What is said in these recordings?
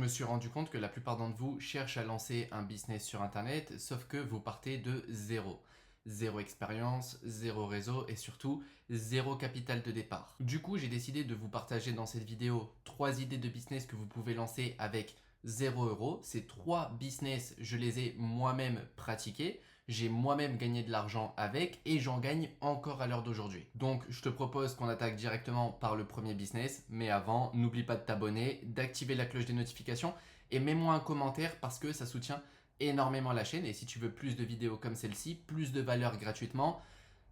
je me suis rendu compte que la plupart d'entre vous cherchent à lancer un business sur Internet, sauf que vous partez de zéro. Zéro expérience, zéro réseau et surtout zéro capital de départ. Du coup, j'ai décidé de vous partager dans cette vidéo 3 idées de business que vous pouvez lancer avec 0 €. Ces 3 business, je les ai moi-même pratiqués. J'ai moi-même gagné de l'argent avec et j'en gagne encore à l'heure d'aujourd'hui. Donc, je te propose qu'on attaque directement par le premier business. Mais avant, n'oublie pas de t'abonner, d'activer la cloche des notifications et mets-moi un commentaire parce que ça soutient énormément la chaîne. Et si tu veux plus de vidéos comme celle-ci, plus de valeur gratuitement,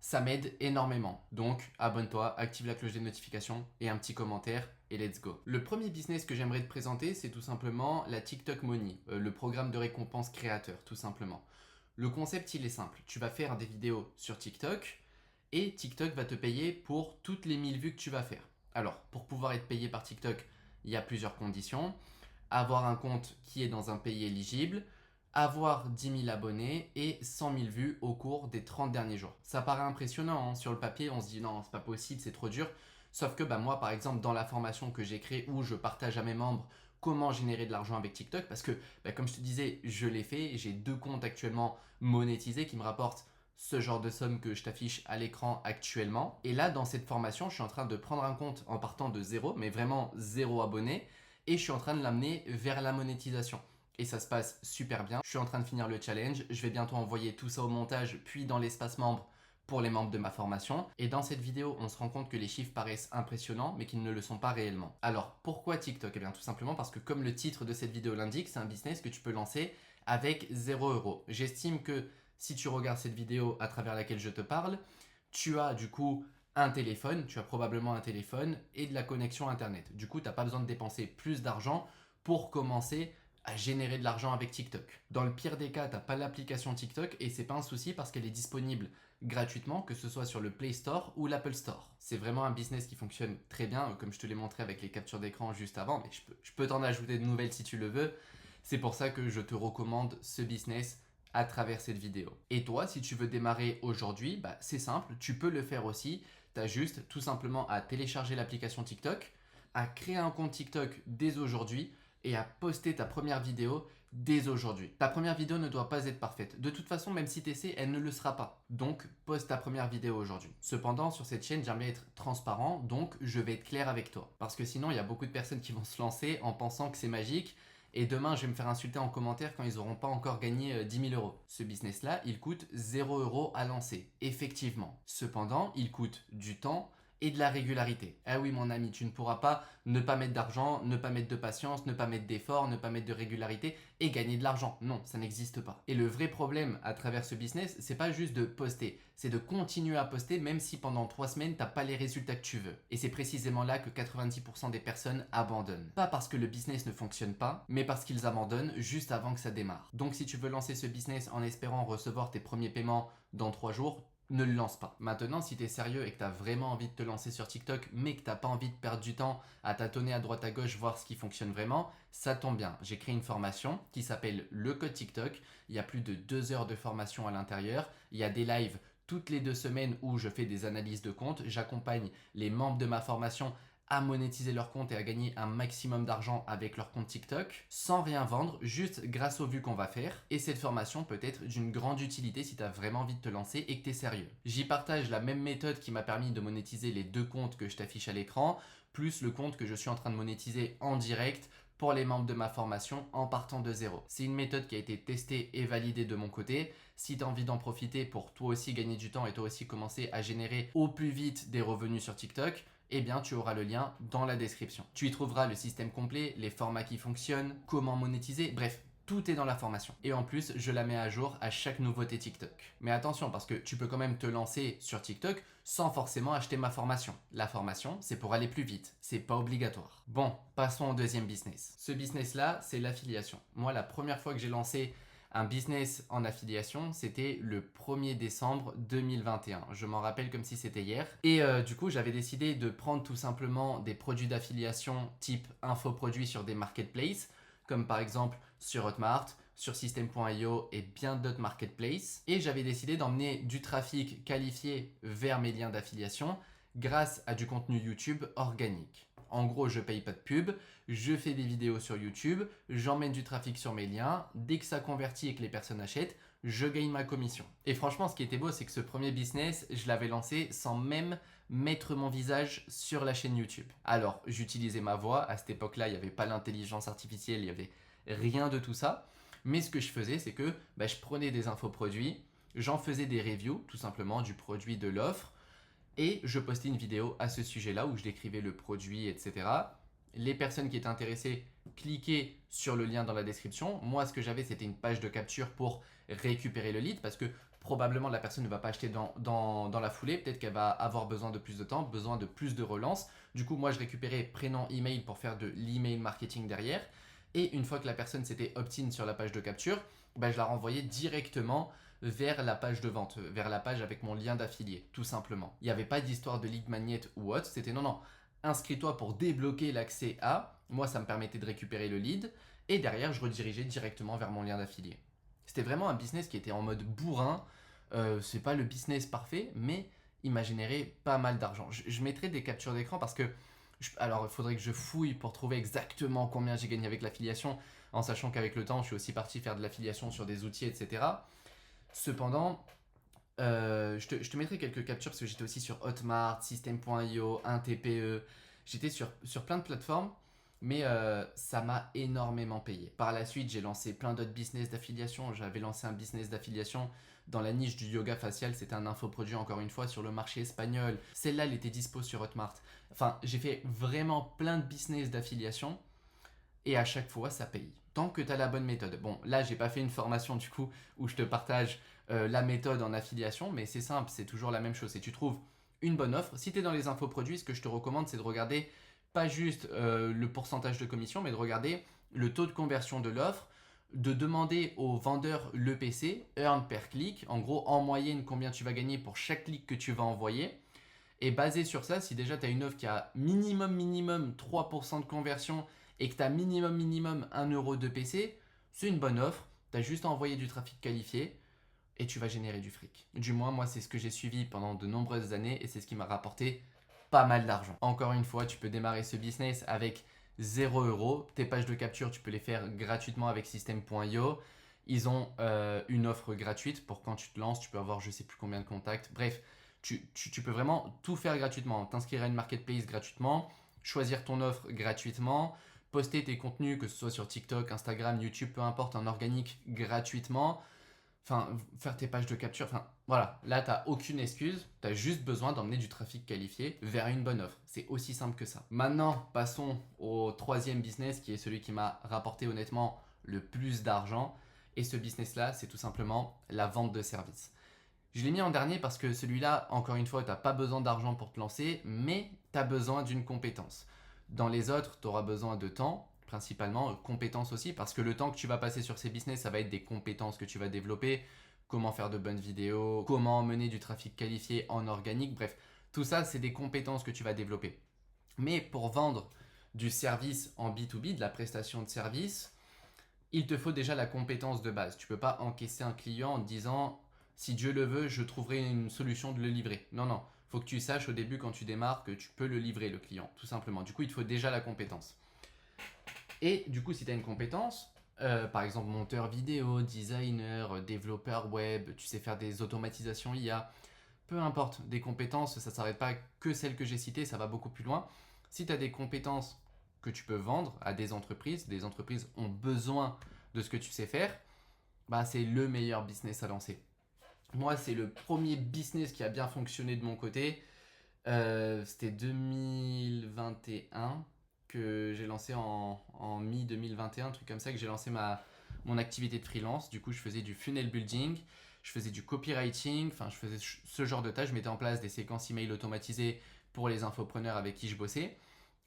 ça m'aide énormément. Donc, abonne-toi, active la cloche des notifications et un petit commentaire et let's go. Le premier business que j'aimerais te présenter, c'est tout simplement la TikTok Money, le programme de récompense créateur, tout simplement. Le concept, il est simple. Tu vas faire des vidéos sur TikTok et TikTok va te payer pour toutes les 1000 vues que tu vas faire. Alors, pour pouvoir être payé par TikTok, il y a plusieurs conditions. Avoir un compte qui est dans un pays éligible, avoir 10 000 abonnés et 100 000 vues au cours des 30 derniers jours. Ça paraît impressionnant, hein. Sur le papier, on se dit non, c'est pas possible, c'est trop dur. Sauf que moi, par exemple, dans la formation que j'ai créée où je partage à mes membres comment générer de l'argent avec TikTok, parce que comme je te disais, je l'ai fait, j'ai 2 comptes actuellement monétisés qui me rapportent ce genre de somme que je t'affiche à l'écran actuellement. Et là, dans cette formation, je suis en train de prendre un compte en partant de zéro, mais vraiment 0 abonnés, et je suis en train de l'amener vers la monétisation. Et ça se passe super bien. Je suis en train de finir le challenge. Je vais bientôt envoyer tout ça au montage, puis dans l'espace membre pour les membres de ma formation. Et dans cette vidéo, on se rend compte que les chiffres paraissent impressionnants, mais qu'ils ne le sont pas réellement. Alors, pourquoi TikTok? Eh bien, tout simplement parce que comme le titre de cette vidéo l'indique, c'est un business que tu peux lancer avec 0 €. J'estime que si tu regardes cette vidéo à travers laquelle je te parle, tu as du coup un téléphone, tu as probablement un téléphone et de la connexion Internet. Du coup, tu n'as pas besoin de dépenser plus d'argent pour commencer à générer de l'argent avec TikTok. Dans le pire des cas, tu n'as pas l'application TikTok et c'est pas un souci parce qu'elle est disponible gratuitement, que ce soit sur le Play Store ou l'Apple Store. C'est vraiment un business qui fonctionne très bien, comme je te l'ai montré avec les captures d'écran juste avant, mais je peux t'en ajouter de nouvelles si tu le veux. C'est pour ça que je te recommande ce business à travers cette vidéo. Et toi, si tu veux démarrer aujourd'hui, c'est simple, tu peux le faire aussi. Tu as juste tout simplement à télécharger l'application TikTok, à créer un compte TikTok dès aujourd'hui et à poster ta première vidéo dès aujourd'hui. Ta première vidéo ne doit pas être parfaite. De toute façon, même si tu essaies, elle ne le sera pas. Donc, poste ta première vidéo aujourd'hui. Cependant, sur cette chaîne, j'aime bien être transparent, donc je vais être clair avec toi. Parce que sinon, il y a beaucoup de personnes qui vont se lancer en pensant que c'est magique. Et demain, je vais me faire insulter en commentaire quand ils n'auront pas encore gagné 10 000 €. Ce business-là, il coûte 0 € à lancer, effectivement. Cependant, il coûte du temps et de la régularité. Ah oui, mon ami, tu ne pourras pas ne pas mettre d'argent, ne pas mettre de patience, ne pas mettre d'effort, ne pas mettre de régularité et gagner de l'argent. Non, ça n'existe pas. Et le vrai problème à travers ce business, c'est pas juste de poster, c'est de continuer à poster même si pendant 3 semaines, t'as pas les résultats que tu veux. Et c'est précisément là que 90% des personnes abandonnent. Pas parce que le business ne fonctionne pas, mais parce qu'ils abandonnent juste avant que ça démarre. Donc si tu veux lancer ce business en espérant recevoir tes premiers paiements dans 3 jours, ne le lance pas. Maintenant, si tu es sérieux et que tu as vraiment envie de te lancer sur TikTok, mais que tu n'as pas envie de perdre du temps à tâtonner à droite à gauche, voir ce qui fonctionne vraiment, ça tombe bien. J'ai créé une formation qui s'appelle le code TikTok. Il y a plus de 2 heures de formation à l'intérieur. Il y a des lives toutes les 2 semaines où je fais des analyses de compte. J'accompagne les membres de ma formation à monétiser leur compte et à gagner un maximum d'argent avec leur compte TikTok sans rien vendre, juste grâce aux vues qu'on va faire. Et cette formation peut être d'une grande utilité si tu as vraiment envie de te lancer et que tu es sérieux. J'y partage la même méthode qui m'a permis de monétiser les 2 comptes que je t'affiche à l'écran, plus le compte que je suis en train de monétiser en direct pour les membres de ma formation en partant de zéro. C'est une méthode qui a été testée et validée de mon côté. Si tu as envie d'en profiter pour toi aussi gagner du temps et toi aussi commencer à générer au plus vite des revenus sur TikTok, eh bien tu auras le lien dans la description. Tu y trouveras le système complet, les formats qui fonctionnent, comment monétiser, bref, tout est dans la formation. Et en plus, je la mets à jour à chaque nouveauté TikTok. Mais attention, parce que tu peux quand même te lancer sur TikTok sans forcément acheter ma formation. La formation, c'est pour aller plus vite, c'est pas obligatoire. Bon, passons au deuxième business. Ce business-là, c'est l'affiliation. Moi, la première fois que j'ai lancé un business en affiliation, c'était le 1er décembre 2021. Je m'en rappelle comme si c'était hier. Et du coup, j'avais décidé de prendre tout simplement des produits d'affiliation type infoproduits sur des marketplaces, comme par exemple sur Hotmart, sur System.io et bien d'autres marketplaces. Et j'avais décidé d'emmener du trafic qualifié vers mes liens d'affiliation grâce à du contenu YouTube organique. En gros, je paye pas de pub, je fais des vidéos sur YouTube, j'emmène du trafic sur mes liens. Dès que ça convertit et que les personnes achètent, je gagne ma commission. Et franchement, ce qui était beau, c'est que ce premier business, je l'avais lancé sans même mettre mon visage sur la chaîne YouTube. Alors, j'utilisais ma voix. À cette époque-là, il n'y avait pas l'intelligence artificielle, il n'y avait rien de tout ça. Mais ce que je faisais, c'est que je prenais des infoproduits, j'en faisais des reviews, tout simplement, du produit, de l'offre, et je postais une vidéo à ce sujet-là où je décrivais le produit, etc. Les personnes qui étaient intéressées cliquaient sur le lien dans la description. Moi, ce que j'avais, c'était une page de capture pour récupérer le lead parce que probablement la personne ne va pas acheter dans la foulée. Peut-être qu'elle va avoir besoin de plus de temps, besoin de plus de relance. Du coup, moi, je récupérais prénom, email pour faire de l'email marketing derrière. Et une fois que la personne s'était opt-in sur la page de capture, je la renvoyais directement vers la page de vente, vers la page avec mon lien d'affilié, tout simplement. Il n'y avait pas d'histoire de lead magnet ou autre, c'était non, inscris-toi pour débloquer l'accès à. Moi, ça me permettait de récupérer le lead et derrière, je redirigeais directement vers mon lien d'affilié. C'était vraiment un business qui était en mode bourrin. C'est pas le business parfait, mais il m'a généré pas mal d'argent. Je mettrai des captures d'écran parce que alors, il faudrait que je fouille pour trouver exactement combien j'ai gagné avec l'affiliation, en sachant qu'avec le temps, je suis aussi parti faire de l'affiliation sur des outils, etc. Cependant, je te mettrai quelques captures parce que j'étais aussi sur Hotmart, System.io, 1TPE. J'étais sur plein de plateformes, mais ça m'a énormément payé. Par la suite, j'ai lancé plein d'autres business d'affiliation. J'avais lancé un business d'affiliation dans la niche du yoga facial. C'était un infoproduit, encore une fois, sur le marché espagnol. Celle-là, elle était dispo sur Hotmart. Enfin, j'ai fait vraiment plein de business d'affiliation et à chaque fois, ça paye. Tant que tu as la bonne méthode. Bon, là, j'ai pas fait une formation du coup où je te partage la méthode en affiliation, mais c'est simple, c'est toujours la même chose. Si tu trouves une bonne offre, si tu es dans les infoproduits, ce que je te recommande, c'est de regarder pas juste le pourcentage de commission, mais de regarder le taux de conversion de l'offre, de demander au vendeur l'EPC, earn per click, en gros en moyenne combien tu vas gagner pour chaque clic que tu vas envoyer. Et basé sur ça, si déjà tu as une offre qui a minimum 3% de conversion et que tu as minimum 1 euro de PC, c'est une bonne offre. Tu as juste à envoyer du trafic qualifié et tu vas générer du fric. Du moins, moi, c'est ce que j'ai suivi pendant de nombreuses années et c'est ce qui m'a rapporté pas mal d'argent. Encore une fois, tu peux démarrer ce business avec 0 euros. Tes pages de capture, tu peux les faire gratuitement avec System.io. Ils ont une offre gratuite pour quand tu te lances, tu peux avoir je sais plus combien de contacts. Bref, tu peux vraiment tout faire gratuitement. T'inscrire à une marketplace gratuitement, choisir ton offre gratuitement, poster tes contenus, que ce soit sur TikTok, Instagram, YouTube, peu importe, en organique gratuitement. Enfin, faire tes pages de capture. Enfin, voilà, là, tu n'as aucune excuse. Tu as juste besoin d'emmener du trafic qualifié vers une bonne offre. C'est aussi simple que ça. Maintenant, passons au troisième business qui est celui qui m'a rapporté honnêtement le plus d'argent. Et ce business-là, c'est tout simplement la vente de services. Je l'ai mis en dernier parce que celui-là, encore une fois, tu n'as pas besoin d'argent pour te lancer, mais tu as besoin d'une compétence. Dans les autres, tu auras besoin de temps, principalement compétences aussi, parce que le temps que tu vas passer sur ces business, ça va être des compétences que tu vas développer, comment faire de bonnes vidéos, comment mener du trafic qualifié en organique, bref, tout ça, c'est des compétences que tu vas développer. Mais pour vendre du service en B2B, de la prestation de service, il te faut déjà la compétence de base. Tu ne peux pas encaisser un client en te disant si Dieu le veut, je trouverai une solution de le livrer. Non, non. Il faut que tu saches au début quand tu démarres que tu peux le livrer, le client, tout simplement. Du coup, il te faut déjà la compétence. Et du coup, si tu as une compétence, par exemple monteur vidéo, designer, développeur web, tu sais faire des automatisations IA, peu importe, des compétences, ça ne s'arrête pas que celles que j'ai citées, ça va beaucoup plus loin. Si tu as des compétences que tu peux vendre à des entreprises ont besoin de ce que tu sais faire, c'est le meilleur business à lancer. Moi, c'est le premier business qui a bien fonctionné de mon côté. C'était 2021 que j'ai lancé en mi-2021, un truc comme ça, que j'ai lancé mon activité de freelance. Du coup, je faisais du funnel building, je faisais du copywriting, enfin, je faisais ce genre de tâches. Je mettais en place des séquences email automatisées pour les infopreneurs avec qui je bossais.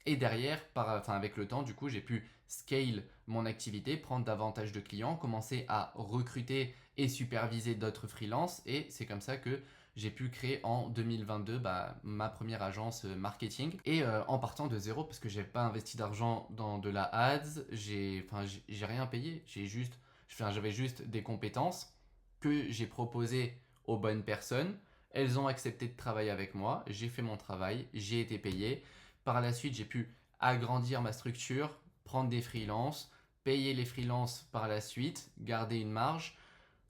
Et derrière, avec le temps, du coup, j'ai pu scale mon activité, prendre davantage de clients, commencer à recruter et superviser d'autres freelances. Et c'est comme ça que j'ai pu créer en 2022 ma première agence marketing. Et en partant de zéro, parce que je n'avais pas investi d'argent dans de la ads, j'ai rien payé. J'avais juste des compétences que j'ai proposées aux bonnes personnes. Elles ont accepté de travailler avec moi. J'ai fait mon travail, j'ai été payé. Par la suite, j'ai pu agrandir ma structure, prendre des freelances, payer les freelances par la suite, garder une marge.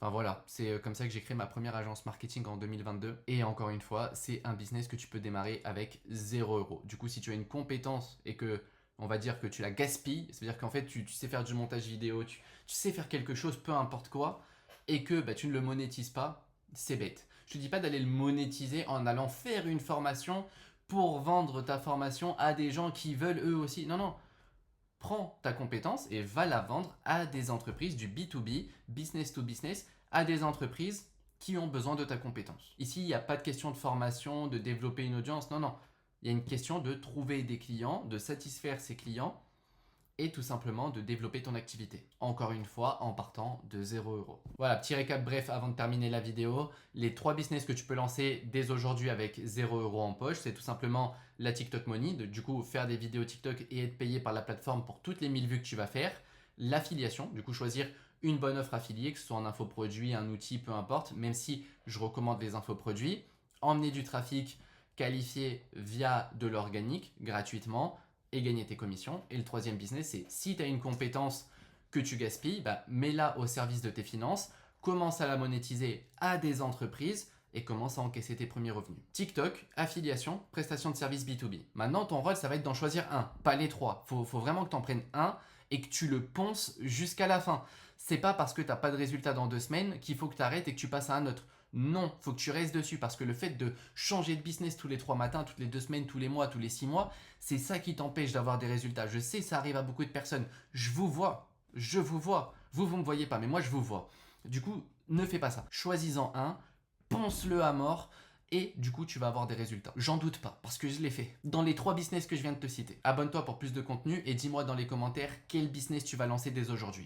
Enfin voilà, c'est comme ça que j'ai créé ma première agence marketing en 2022. Et encore une fois, c'est un business que tu peux démarrer avec 0 €. Du coup, si tu as une compétence et que, on va dire que tu la gaspilles, c'est-à-dire qu'en fait, tu sais faire du montage vidéo, tu sais faire quelque chose, peu importe quoi, et que tu ne le monétises pas, c'est bête. Je te dis pas d'aller le monétiser en allant faire une formation pour vendre ta formation à des gens qui veulent eux aussi. Non, non. Prends ta compétence et va la vendre à des entreprises du B2B, business to business, à des entreprises qui ont besoin de ta compétence. Ici, il n'y a pas de question de formation, de développer une audience, non, non. Il y a une question de trouver des clients, de satisfaire ces clients et tout simplement de développer ton activité. Encore une fois, en partant de 0 €. Voilà, petit récap bref avant de terminer la vidéo. Les 3 business que tu peux lancer dès aujourd'hui avec 0 € en poche, c'est tout simplement la TikTok Money, du coup faire des vidéos TikTok et être payé par la plateforme pour toutes les 1000 vues que tu vas faire. L'affiliation, du coup choisir une bonne offre affiliée, que ce soit un infoproduit, un outil, peu importe, même si je recommande les infoproduits. Emmener du trafic qualifié via de l'organique gratuitement et gagner tes commissions. Et le troisième business, c'est si tu as une compétence que tu gaspilles, mets-la au service de tes finances, commence à la monétiser à des entreprises et commence à encaisser tes premiers revenus. TikTok, affiliation, prestation de services B2B. Maintenant, ton rôle, ça va être d'en choisir un, pas les trois. Faut vraiment que tu en prennes un et que tu le ponces jusqu'à la fin. C'est pas parce que tu n'as pas de résultat dans 2 semaines qu'il faut que tu arrêtes et que tu passes à un autre. Non, faut que tu restes dessus parce que le fait de changer de business tous les 3 matins, toutes les 2 semaines, tous les mois, tous les 6 mois, c'est ça qui t'empêche d'avoir des résultats. Je sais, ça arrive à beaucoup de personnes. Je vous vois. Vous ne me voyez pas, mais moi, je vous vois. Du coup, ne fais pas ça. Choisis-en un, ponce-le à mort et du coup, tu vas avoir des résultats. J'en doute pas parce que je l'ai fait dans les 3 business que je viens de te citer. Abonne-toi pour plus de contenu et dis-moi dans les commentaires quel business tu vas lancer dès aujourd'hui.